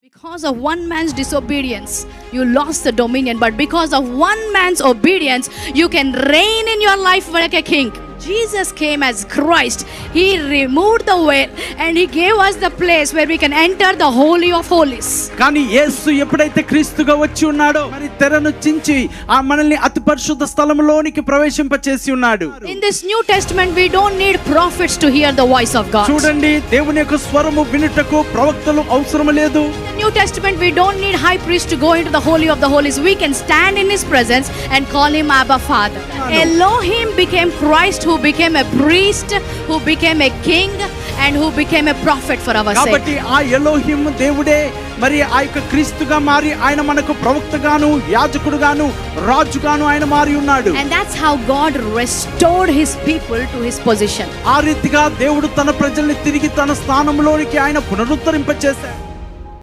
Because of one man's disobedience, you lost the dominion. But because of one man's obedience, you can reign in your life like a king. Jesus came as Christ. He removed the veil and he gave us the place where we can enter the Holy of Holies. కానీ యేసు ఎప్పుడైతే క్రీస్తుగా వచ్చి ఉన్నాడో మరి తెరను చించి ఆ మనల్ని అతి పరిశుద్ధ స్థలంలోనికి ప్రవేశింపచేసి ఉన్నాడు. In this New Testament we don't need prophets to hear the voice of God. చూడండి, దేవుని యొక్క స్వరము వినుటకు ప్రవక్తలు అవసరం లేదు. In the New Testament we don't need high priest to go into the Holy of the Holies. We can stand in his presence and call him Abba Father. Elohim became Christ, who became a priest, who became a king and who became a prophet for our sake. కాబట్టి ఆ ఎలోహిం దేవుడే మరి ఆ యొక్క క్రీస్తుగా మారి ఆయన మనకు ప్రవక్తగాను యాజకుడుగాను రాజుగాను ఆయన మారి ఉన్నాడు. And that's how God restored his people to his position. ఆ రీతిగా దేవుడు తన ప్రజల్ని తిరిగి తన స్థానంలోనికి ఆయన పునరుద్ధరింపచేశాడు.